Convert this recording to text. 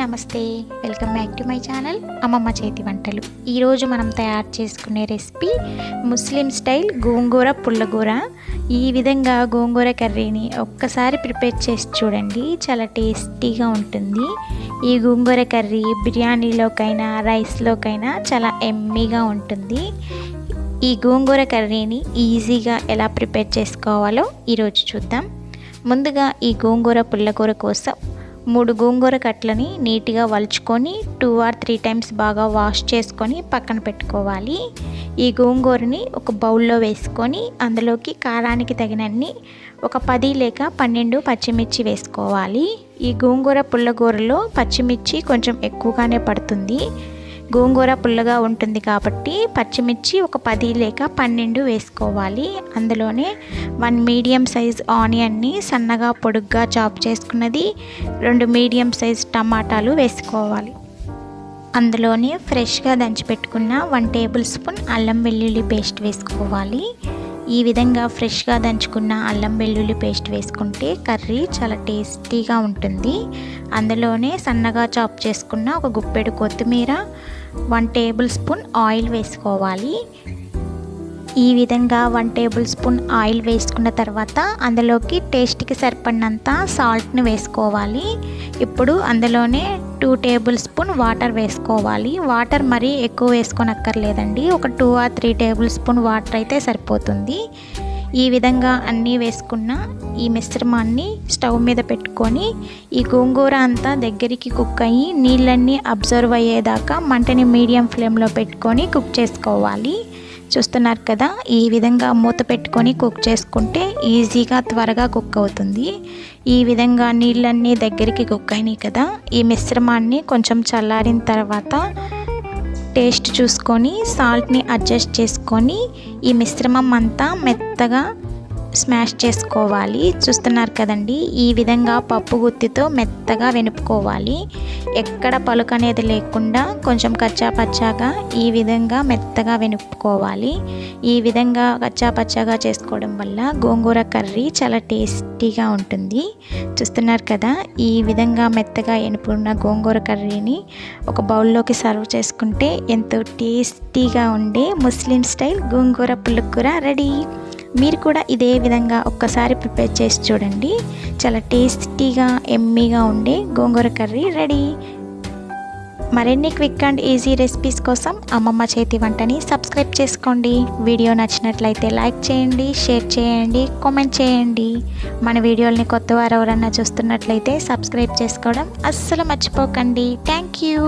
నమస్తే, welcome back to my channel అమ్మమ్మ చేతి వంటలు. ఈరోజు మనం తయారు చేసుకునే రెసిపీ ముస్లిం స్టైల్ గోంగూర పుల్లగూర. ఈ విధంగా గోంగూర కర్రీని ఒక్కసారి ప్రిపేర్ చేసి చూడండి, చాలా టేస్టీగా ఉంటుంది. ఈ గోంగూర కర్రీ బిర్యానీలోకైనా రైస్లోకైనా చాలా ఎమ్మీగా ఉంటుంది. ఈ గోంగూర కర్రీని ఈజీగా ఎలా ప్రిపేర్ చేసుకోవాలో ఈరోజు చూద్దాం. ముందుగా ఈ గోంగూర పుల్లగూర కోసం 3 గోంగూర కట్టలని నీట్గా వలుచుకొని 2 or 3 టైమ్స్ బాగా వాష్ చేసుకొని పక్కన పెట్టుకోవాలి. ఈ గోంగూరని ఒక బౌల్లో వేసుకొని అందులోకి కారానికి తగినన్ని ఒక 10 లేక 12 పచ్చిమిర్చి వేసుకోవాలి. ఈ గోంగూర పుల్లగూరలో పచ్చిమిర్చి కొంచెం ఎక్కువగానే పడుతుంది. గోంగూర పుల్లగా ఉంటుంది కాబట్టి పచ్చిమిర్చి ఒక 10 లేక 12 వేసుకోవాలి. అందులోనే 1 మీడియం సైజ్ ఆనియన్ని సన్నగా పొడుగ్గా చాప్ చేసుకున్నది, 2 మీడియం సైజ్ టమాటాలు వేసుకోవాలి. అందులోనే ఫ్రెష్గా దంచిపెట్టుకున్న 1 టేబుల్ స్పూన్ అల్లం వెల్లుల్లి పేస్ట్ వేసుకోవాలి. ఈ విధంగా ఫ్రెష్గా దంచుకున్న అల్లం వెల్లుల్లి పేస్ట్ వేసుకుంటే కర్రీ చాలా టేస్టీగా ఉంటుంది. అందులోనే సన్నగా చాప్ చేసుకున్న ఒక గుప్పెడు కొత్తిమీర, 1 టేబుల్ స్పూన్ ఆయిల్ వేసుకోవాలి. ఈ విధంగా 1 టేబుల్ స్పూన్ ఆయిల్ వేసుకున్న తర్వాత అందులోకి టేస్ట్కి సరిపడినంత సాల్ట్ని వేసుకోవాలి. ఇప్పుడు అందులోనే 2 టేబుల్ స్పూన్ వాటర్ వేసుకోవాలి. వాటర్ మరీ ఎక్కువ వేసుకోనక్కర్లేదండి, ఒక 2 or 3 టేబుల్ స్పూన్ వాటర్ అయితే సరిపోతుంది. ఈ విధంగా అన్నీ వేసుకున్న ఈ మిశ్రమాన్ని స్టవ్ మీద పెట్టుకొని ఈ గోంగూర అంతా దగ్గరికి కుక్ అయ్యి నీళ్ళన్నీ అబ్జర్వ్ అయ్యేదాకా మంటని మీడియం ఫ్లేమ్లో పెట్టుకొని కుక్ చేసుకోవాలి. చూస్తున్నారు కదా, ఈ విధంగా మూత పెట్టుకొని కుక్ చేసుకుంటే ఈజీగా త్వరగా కుక్ అవుతుంది. ఈ విధంగా నీళ్ళన్నీ దగ్గరికి కుక్ అయినాయి కదా, ఈ మిశ్రమాన్ని కొంచెం చల్లారిన తర్వాత టేస్ట్ చూసుకొని సాల్ట్ని అడ్జస్ట్ చేసుకొని ఈ మిశ్రమం అంతా మెత్తగా స్మాష్ చేసుకోవాలి. చూస్తున్నారు కదండి, ఈ విధంగా పప్పు గుత్తితో మెత్తగా వెనుపుకోవాలి. ఎక్కడ పలుకు అనేది లేకుండా కొంచెం కచ్చాపచ్చాగా ఈ విధంగా మెత్తగా వెనుపుకోవాలి. ఈ విధంగా కచ్చాపచ్చాగా చేసుకోవడం వల్ల గోంగూర కర్రీ చాలా టేస్టీగా ఉంటుంది. చూస్తున్నారు కదా, ఈ విధంగా మెత్తగా ఎనుపున్న గోంగూర కర్రీని ఒక బౌల్లోకి సర్వ్ చేసుకుంటే ఎంతో టేస్టీగా ఉండే ముస్లిం స్టైల్ గోంగూర పుల్లగూర రెడీ. మీరు కూడా ఇదే విధంగా ఒక్కసారి ప్రిపేర్ చేసి చూడండి, చాలా టేస్టీగా ఎమ్మీగా ఉండే గోంగూర కర్రీ రెడీ. మరిన్ని క్విక్ అండ్ ఈజీ రెసిపీస్ కోసం అమ్మమ్మ చేతి వంటని సబ్స్క్రైబ్ చేసుకోండి. వీడియో నచ్చినట్లయితే లైక్ చేయండి, షేర్ చేయండి, కామెంట్ చేయండి. మన వీడియోల్ని కొత్త వారు ఎవరన్నా చూస్తున్నట్లయితే సబ్స్క్రైబ్ చేసుకోవడం అస్సలు మర్చిపోకండి. Thank you.